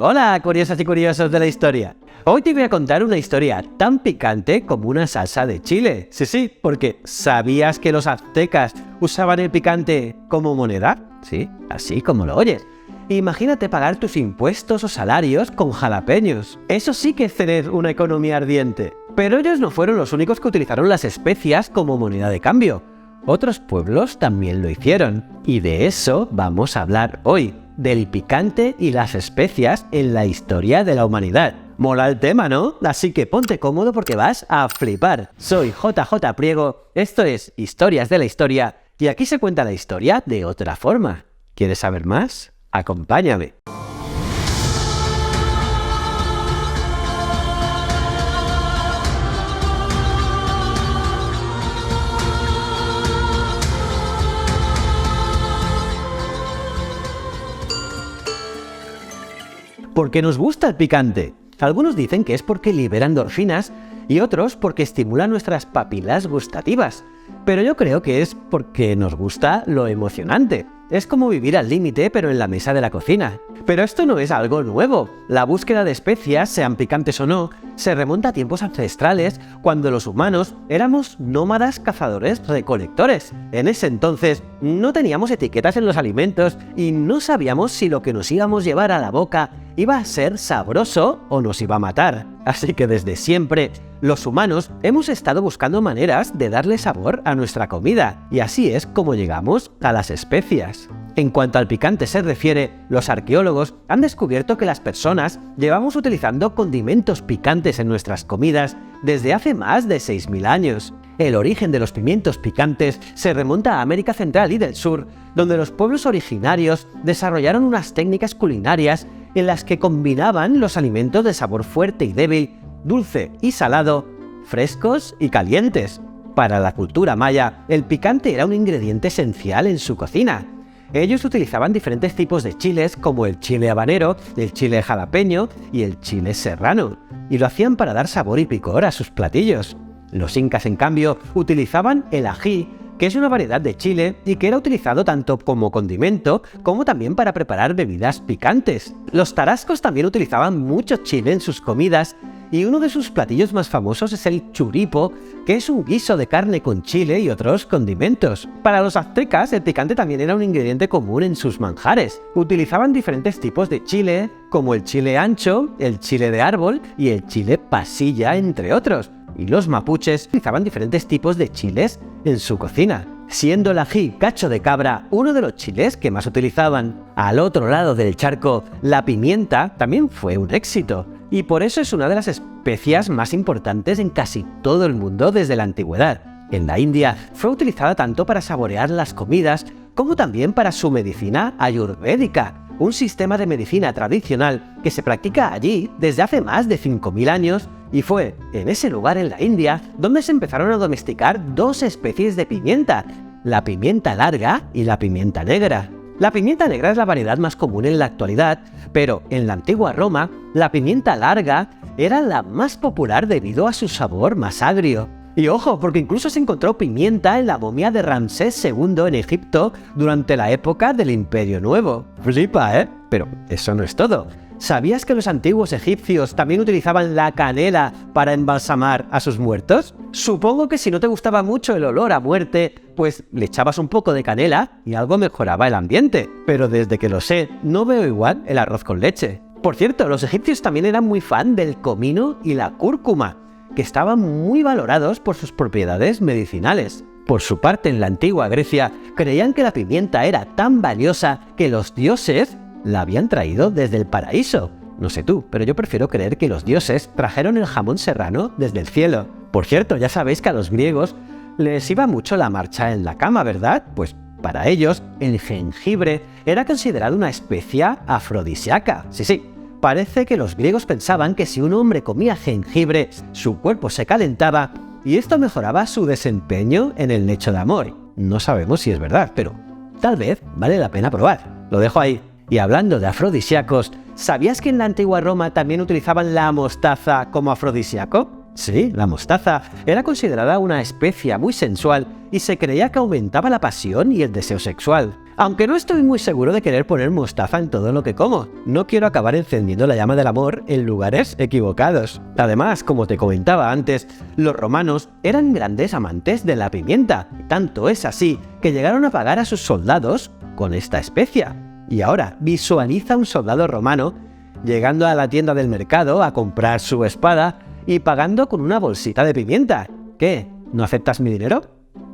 Hola, curiosas y curiosos de la historia. Hoy te voy a contar una historia tan picante como una salsa de chile. Sí, porque ¿sabías que los aztecas usaban el picante como moneda? Sí, así como lo oyes. Imagínate pagar tus impuestos o salarios con jalapeños. Eso sí que es tener una economía ardiente. Pero ellos no fueron los únicos que utilizaron las especias como moneda de cambio. Otros pueblos también lo hicieron. Y de eso vamos a hablar hoy. Del picante y las especias en la historia de la humanidad. Mola el tema, ¿no? Así que ponte cómodo porque vas a flipar. Soy JJ Priego, esto es Historias de la Historia y aquí se cuenta la historia de otra forma. ¿Quieres saber más? Acompáñame. ¿Por qué nos gusta el picante? Algunos dicen que es porque libera endorfinas y otros porque estimula nuestras papilas gustativas. Pero yo creo que es porque nos gusta lo emocionante. Es como vivir al límite pero en la mesa de la cocina. Pero esto no es algo nuevo. La búsqueda de especias, sean picantes o no, se remonta a tiempos ancestrales cuando los humanos éramos nómadas cazadores-recolectores. En ese entonces no teníamos etiquetas en los alimentos y no sabíamos si lo que nos íbamos a llevar a la boca iba a ser sabroso o nos iba a matar. Así que desde siempre, los humanos hemos estado buscando maneras de darle sabor a nuestra comida, y así es como llegamos a las especias. En cuanto al picante se refiere, los arqueólogos han descubierto que las personas llevamos utilizando condimentos picantes en nuestras comidas desde hace más de 6.000 años. El origen de los pimientos picantes se remonta a América Central y del Sur, donde los pueblos originarios desarrollaron unas técnicas culinarias en las que combinaban los alimentos de sabor fuerte y débil, dulce y salado, frescos y calientes. Para la cultura maya, el picante era un ingrediente esencial en su cocina. Ellos utilizaban diferentes tipos de chiles como el chile habanero, el chile jalapeño y el chile serrano, y lo hacían para dar sabor y picor a sus platillos. Los incas, en cambio, utilizaban el ají, que es una variedad de chile y que era utilizado tanto como condimento como también para preparar bebidas picantes. Los tarascos también utilizaban mucho chile en sus comidas y uno de sus platillos más famosos es el churipo, que es un guiso de carne con chile y otros condimentos. Para los aztecas, el picante también era un ingrediente común en sus manjares. Utilizaban diferentes tipos de chile, como el chile ancho, el chile de árbol y el chile pasilla, entre otros. Y los mapuches utilizaban diferentes tipos de chiles en su cocina, siendo el ají cacho de cabra uno de los chiles que más utilizaban. Al otro lado del charco, la pimienta también fue un éxito, y por eso es una de las especias más importantes en casi todo el mundo desde la antigüedad. En la India fue utilizada tanto para saborear las comidas como también para su medicina ayurvédica, un sistema de medicina tradicional que se practica allí desde hace más de 5.000 años, y fue en ese lugar en la India donde se empezaron a domesticar dos especies de pimienta, la pimienta larga y la pimienta negra. La pimienta negra es la variedad más común en la actualidad, pero en la antigua Roma, la pimienta larga era la más popular debido a su sabor más agrio. Y ojo, porque incluso se encontró pimienta en la momia de Ramsés II en Egipto durante la época del Imperio Nuevo. Flipa, ¿eh? Pero eso no es todo. ¿Sabías que los antiguos egipcios también utilizaban la canela para embalsamar a sus muertos? Supongo que si no te gustaba mucho el olor a muerte, pues le echabas un poco de canela y algo mejoraba el ambiente. Pero desde que lo sé, no veo igual el arroz con leche. Por cierto, los egipcios también eran muy fan del comino y la cúrcuma, que estaban muy valorados por sus propiedades medicinales. Por su parte, en la antigua Grecia, creían que la pimienta era tan valiosa que los dioses la habían traído desde el paraíso. No sé tú, pero yo prefiero creer que los dioses trajeron el jamón serrano desde el cielo. Por cierto, ya sabéis que a los griegos les iba mucho la marcha en la cama, ¿verdad? Pues para ellos, el jengibre era considerado una especia afrodisíaca. Sí. Parece que los griegos pensaban que si un hombre comía jengibre, su cuerpo se calentaba y esto mejoraba su desempeño en el lecho de amor. No sabemos si es verdad, pero tal vez vale la pena probar. Lo dejo ahí. Y hablando de afrodisíacos, ¿sabías que en la antigua Roma también utilizaban la mostaza como afrodisíaco? Sí, la mostaza era considerada una especia muy sensual y se creía que aumentaba la pasión y el deseo sexual. Aunque no estoy muy seguro de querer poner mostaza en todo lo que como. No quiero acabar encendiendo la llama del amor en lugares equivocados. Además, como te comentaba antes, los romanos eran grandes amantes de la pimienta. Tanto es así que llegaron a pagar a sus soldados con esta especia. Y ahora, visualiza a un soldado romano llegando a la tienda del mercado a comprar su espada y pagando con una bolsita de pimienta. ¿Qué? ¿No aceptas mi dinero?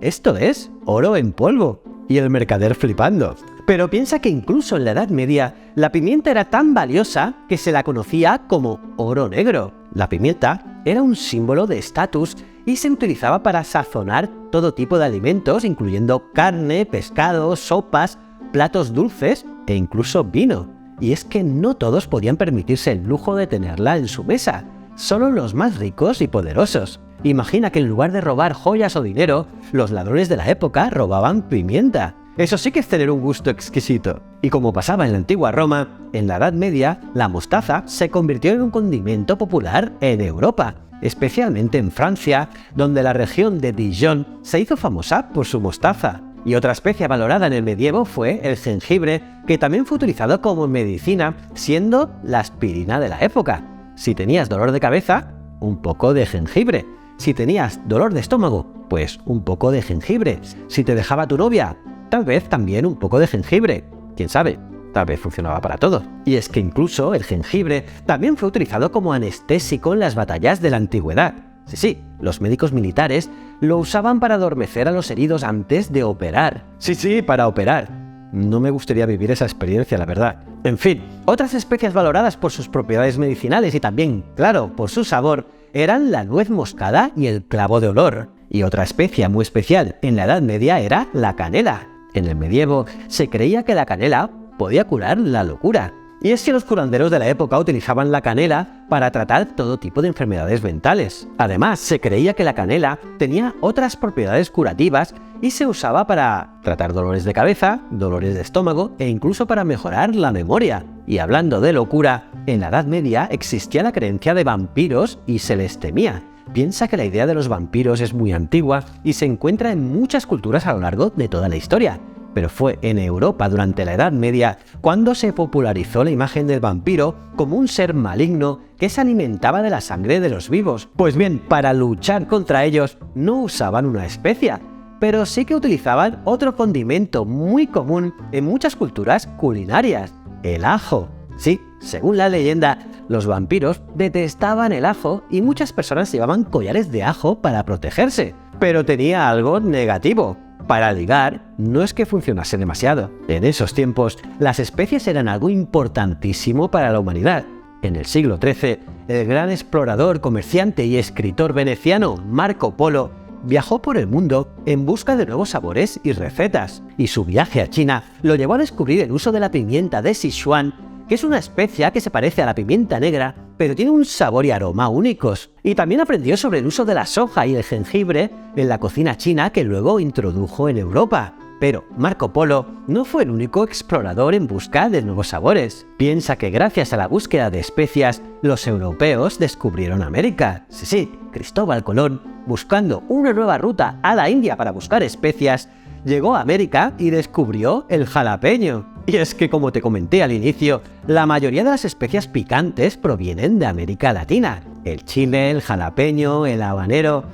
Esto es oro en polvo. Y el mercader flipando. Pero piensa que incluso en la Edad Media, la pimienta era tan valiosa que se la conocía como oro negro. La pimienta era un símbolo de estatus y se utilizaba para sazonar todo tipo de alimentos, incluyendo carne, pescado, sopas, platos dulces e incluso vino. Y es que no todos podían permitirse el lujo de tenerla en su mesa, solo los más ricos y poderosos. Imagina que en lugar de robar joyas o dinero, los ladrones de la época robaban pimienta. Eso sí que es tener un gusto exquisito. Y como pasaba en la antigua Roma, en la Edad Media, la mostaza se convirtió en un condimento popular en Europa, especialmente en Francia, donde la región de Dijon se hizo famosa por su mostaza. Y otra especia valorada en el medievo fue el jengibre, que también fue utilizado como medicina, siendo la aspirina de la época. Si tenías dolor de cabeza, un poco de jengibre. Si tenías dolor de estómago, pues un poco de jengibre. Si te dejaba tu novia, tal vez también un poco de jengibre. ¿Quién sabe? Tal vez funcionaba para todo. Y es que incluso el jengibre también fue utilizado como anestésico en las batallas de la antigüedad. Sí, los médicos militares lo usaban para adormecer a los heridos antes de operar. Sí, para operar. No me gustaría vivir esa experiencia, la verdad. En fin, otras especias valoradas por sus propiedades medicinales y también, claro, por su sabor, eran la nuez moscada y el clavo de olor. Y otra especia muy especial en la Edad Media era la canela. En el medievo se creía que la canela podía curar la locura. Y es que los curanderos de la época utilizaban la canela para tratar todo tipo de enfermedades mentales. Además, se creía que la canela tenía otras propiedades curativas y se usaba para tratar dolores de cabeza, dolores de estómago e incluso para mejorar la memoria. Y hablando de locura, en la Edad Media existía la creencia de vampiros y se les temía. Piensa que la idea de los vampiros es muy antigua y se encuentra en muchas culturas a lo largo de toda la historia. Pero fue en Europa durante la Edad Media cuando se popularizó la imagen del vampiro como un ser maligno que se alimentaba de la sangre de los vivos. Pues bien, para luchar contra ellos no usaban una especia, pero sí que utilizaban otro condimento muy común en muchas culturas culinarias, el ajo. Sí, según la leyenda, los vampiros detestaban el ajo y muchas personas llevaban collares de ajo para protegerse. Pero tenía algo negativo. Para ligar, no es que funcionase demasiado. En esos tiempos, las especies eran algo importantísimo para la humanidad. En el siglo XIII, el gran explorador, comerciante y escritor veneciano Marco Polo viajó por el mundo en busca de nuevos sabores y recetas, y su viaje a China lo llevó a descubrir el uso de la pimienta de Sichuan, que es una especia que se parece a la pimienta negra, pero tiene un sabor y aroma únicos. Y también aprendió sobre el uso de la soja y el jengibre en la cocina china que luego introdujo en Europa. Pero Marco Polo no fue el único explorador en busca de nuevos sabores. Piensa que gracias a la búsqueda de especias, los europeos descubrieron América. Sí, Cristóbal Colón, buscando una nueva ruta a la India para buscar especias, llegó a América y descubrió el jalapeño. Y es que, como te comenté al inicio, la mayoría de las especias picantes provienen de América Latina. El chile, el jalapeño, el habanero,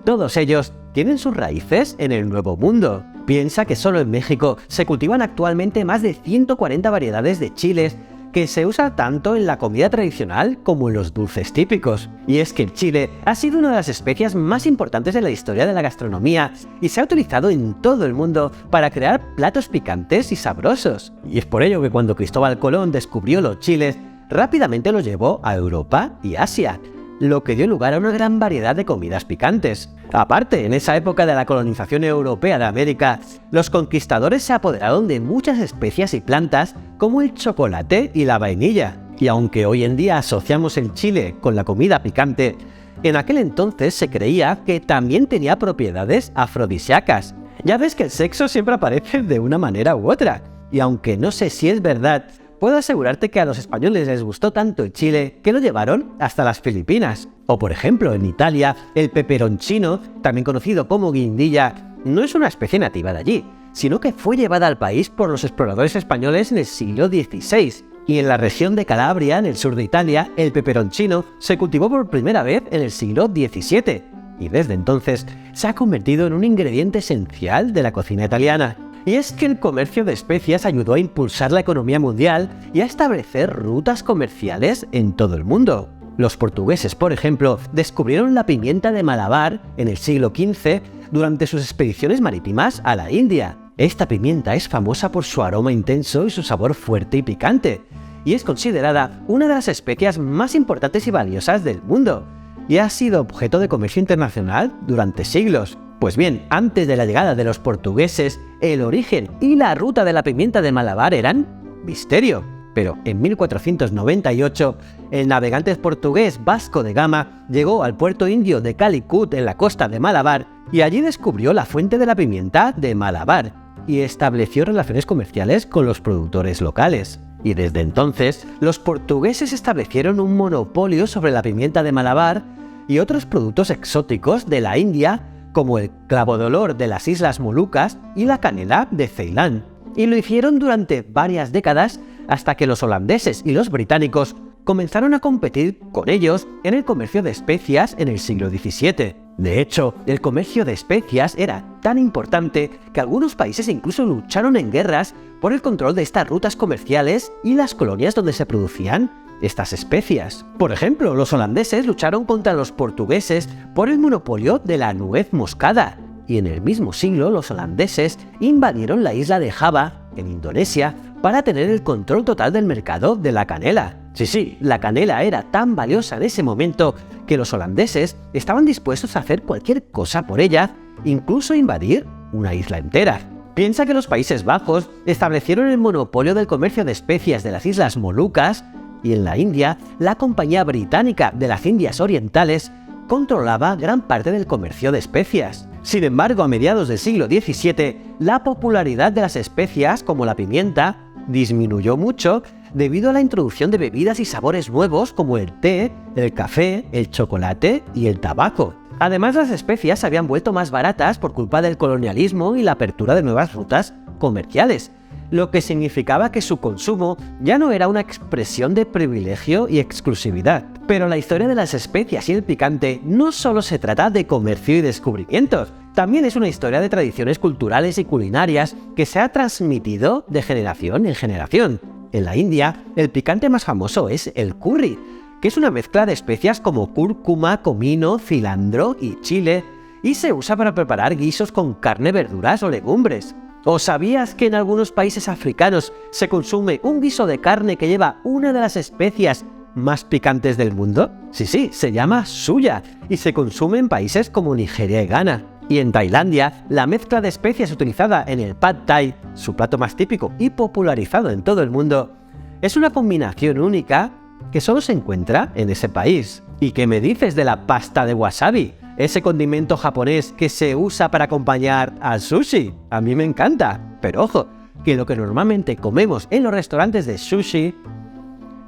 todos ellos tienen sus raíces en el Nuevo Mundo. Piensa que solo en México se cultivan actualmente más de 140 variedades de chiles que se usa tanto en la comida tradicional como en los dulces típicos. Y es que el chile ha sido una de las especias más importantes de la historia de la gastronomía y se ha utilizado en todo el mundo para crear platos picantes y sabrosos. Y es por ello que cuando Cristóbal Colón descubrió los chiles, rápidamente los llevó a Europa y Asia, lo que dio lugar a una gran variedad de comidas picantes. Aparte, en esa época de la colonización europea de América, los conquistadores se apoderaron de muchas especias y plantas como el chocolate y la vainilla. Y aunque hoy en día asociamos el chile con la comida picante, en aquel entonces se creía que también tenía propiedades afrodisíacas. Ya ves que el sexo siempre aparece de una manera u otra, y aunque no sé si es verdad, puedo asegurarte que a los españoles les gustó tanto el chile que lo llevaron hasta las Filipinas. O por ejemplo, en Italia, el peperoncino, también conocido como guindilla, no es una especie nativa de allí, sino que fue llevada al país por los exploradores españoles en el siglo XVI. Y en la región de Calabria, en el sur de Italia, el peperoncino se cultivó por primera vez en el siglo XVII. Y desde entonces se ha convertido en un ingrediente esencial de la cocina italiana. Y es que el comercio de especias ayudó a impulsar la economía mundial y a establecer rutas comerciales en todo el mundo. Los portugueses, por ejemplo, descubrieron la pimienta de Malabar en el siglo XV durante sus expediciones marítimas a la India. Esta pimienta es famosa por su aroma intenso y su sabor fuerte y picante, y es considerada una de las especias más importantes y valiosas del mundo, y ha sido objeto de comercio internacional durante siglos. Pues bien, antes de la llegada de los portugueses, el origen y la ruta de la pimienta de Malabar eran misterio. Pero en 1498, el navegante portugués Vasco de Gama llegó al puerto indio de Calicut en la costa de Malabar y allí descubrió la fuente de la pimienta de Malabar y estableció relaciones comerciales con los productores locales. Y desde entonces, los portugueses establecieron un monopolio sobre la pimienta de Malabar y otros productos exóticos de la India, como el clavo de olor de las Islas Molucas y la canela de Ceilán. Y lo hicieron durante varias décadas hasta que los holandeses y los británicos comenzaron a competir con ellos en el comercio de especias en el siglo XVII. De hecho, el comercio de especias era tan importante que algunos países incluso lucharon en guerras por el control de estas rutas comerciales y las colonias donde se producían estas especias. Por ejemplo, los holandeses lucharon contra los portugueses por el monopolio de la nuez moscada, y en el mismo siglo los holandeses invadieron la isla de Java, en Indonesia, para tener el control total del mercado de la canela. Sí, la canela era tan valiosa en ese momento que los holandeses estaban dispuestos a hacer cualquier cosa por ella, incluso invadir una isla entera. Piensa que los Países Bajos establecieron el monopolio del comercio de especias de las Islas Molucas, y en la India, la Compañía Británica de las Indias Orientales controlaba gran parte del comercio de especias. Sin embargo, a mediados del siglo XVII, la popularidad de las especias, como la pimienta, disminuyó mucho debido a la introducción de bebidas y sabores nuevos como el té, el café, el chocolate y el tabaco. Además, las especias se habían vuelto más baratas por culpa del colonialismo y la apertura de nuevas rutas comerciales, lo que significaba que su consumo ya no era una expresión de privilegio y exclusividad. Pero la historia de las especias y el picante no solo se trata de comercio y descubrimientos, también es una historia de tradiciones culturales y culinarias que se ha transmitido de generación en generación. En la India, el picante más famoso es el curry, que es una mezcla de especias como cúrcuma, comino, cilantro y chile, y se usa para preparar guisos con carne, verduras o legumbres. ¿O sabías que en algunos países africanos se consume un guiso de carne que lleva una de las especias más picantes del mundo? Sí, se llama suya y se consume en países como Nigeria y Ghana. Y en Tailandia, la mezcla de especias utilizada en el Pad Thai, su plato más típico y popularizado en todo el mundo, es una combinación única que solo se encuentra en ese país. ¿Y qué me dices de la pasta de wasabi? Ese condimento japonés que se usa para acompañar al sushi. A mí me encanta. Pero ojo, que lo que normalmente comemos en los restaurantes de sushi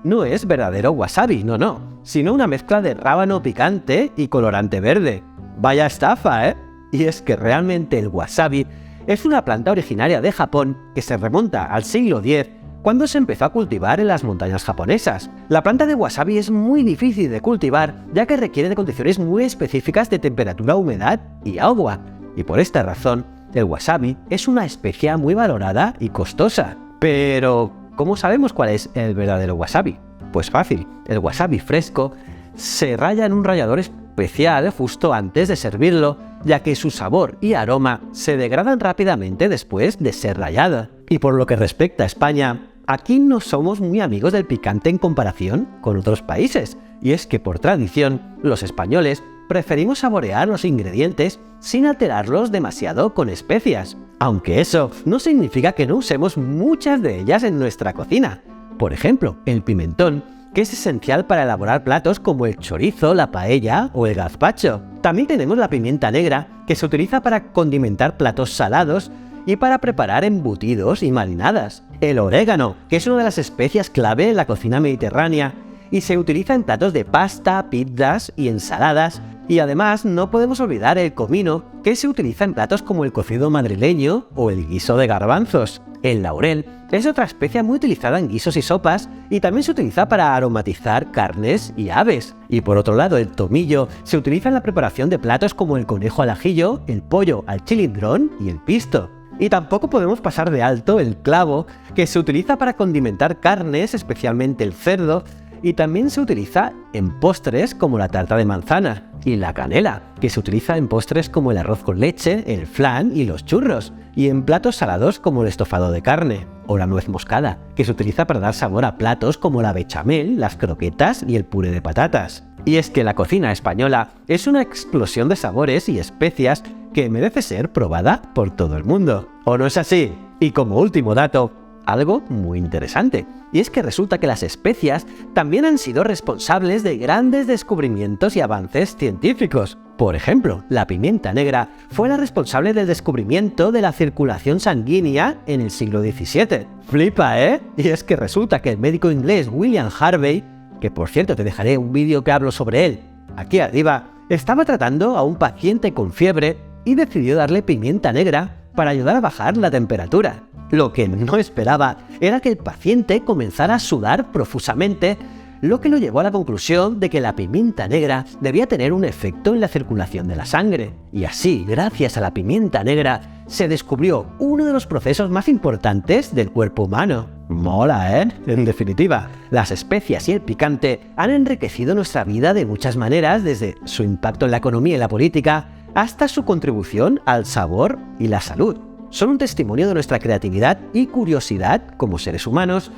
no es verdadero wasabi, no, sino una mezcla de rábano picante y colorante verde. Vaya estafa, ¿eh? Y es que realmente el wasabi es una planta originaria de Japón que se remonta al siglo X, cuando se empezó a cultivar en las montañas japonesas. La planta de wasabi es muy difícil de cultivar, ya que requiere de condiciones muy específicas de temperatura, humedad y agua. Y por esta razón, el wasabi es una especia muy valorada y costosa. Pero, ¿cómo sabemos cuál es el verdadero wasabi? Pues fácil, el wasabi fresco se raya en un rallador especial justo antes de servirlo, ya que su sabor y aroma se degradan rápidamente después de ser rallada. Y por lo que respecta a España, aquí no somos muy amigos del picante en comparación con otros países, y es que por tradición, los españoles preferimos saborear los ingredientes sin alterarlos demasiado con especias, aunque eso no significa que no usemos muchas de ellas en nuestra cocina. Por ejemplo, el pimentón, que es esencial para elaborar platos como el chorizo, la paella o el gazpacho. También tenemos la pimienta negra, que se utiliza para condimentar platos salados y para preparar embutidos y marinadas. El orégano, que es una de las especias clave en la cocina mediterránea, y se utiliza en platos de pasta, pizzas y ensaladas. Y además no podemos olvidar el comino, que se utiliza en platos como el cocido madrileño o el guiso de garbanzos. El laurel es otra especia muy utilizada en guisos y sopas y también se utiliza para aromatizar carnes y aves. Y por otro lado, el tomillo se utiliza en la preparación de platos como el conejo al ajillo, el pollo al chilindrón y el pisto. Y tampoco podemos pasar de alto el clavo, que se utiliza para condimentar carnes, especialmente el cerdo, y también se utiliza en postres como la tarta de manzana. Y la canela, que se utiliza en postres como el arroz con leche, el flan y los churros, y en platos salados como el estofado de carne. O la nuez moscada, que se utiliza para dar sabor a platos como la bechamel, las croquetas y el puré de patatas. Y es que la cocina española es una explosión de sabores y especias que merece ser probada por todo el mundo. ¿O no es así? Y como último dato, algo muy interesante, y es que resulta que las especias también han sido responsables de grandes descubrimientos y avances científicos. Por ejemplo, la pimienta negra fue la responsable del descubrimiento de la circulación sanguínea en el siglo XVII. Flipa, ¿eh? Y es que resulta que el médico inglés William Harvey, que por cierto te dejaré un vídeo que hablo sobre él aquí arriba, estaba tratando a un paciente con fiebre y decidió darle pimienta negra para ayudar a bajar la temperatura. Lo que no esperaba era que el paciente comenzara a sudar profusamente, lo que lo llevó a la conclusión de que la pimienta negra debía tener un efecto en la circulación de la sangre. Y así, gracias a la pimienta negra, se descubrió uno de los procesos más importantes del cuerpo humano. Mola, ¿eh? En definitiva, las especias y el picante han enriquecido nuestra vida de muchas maneras, desde su impacto en la economía y la política, hasta su contribución al sabor y la salud. Son un testimonio de nuestra creatividad y curiosidad como seres humanos,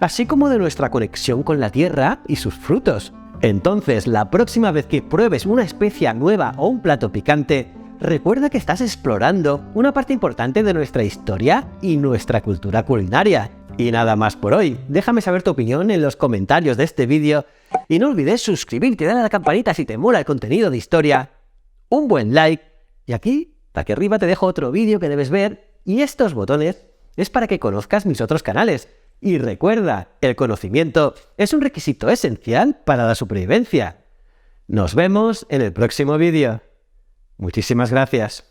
así como de nuestra conexión con la tierra y sus frutos. Entonces, la próxima vez que pruebes una especia nueva o un plato picante, recuerda que estás explorando una parte importante de nuestra historia y nuestra cultura culinaria. Y nada más por hoy. Déjame saber tu opinión en los comentarios de este vídeo y no olvides suscribirte y darle a la campanita si te mola el contenido de historia. Un buen like y aquí arriba te dejo otro vídeo que debes ver, y estos botones es para que conozcas mis otros canales. Y recuerda, el conocimiento es un requisito esencial para la supervivencia. Nos vemos en el próximo vídeo. Muchísimas gracias.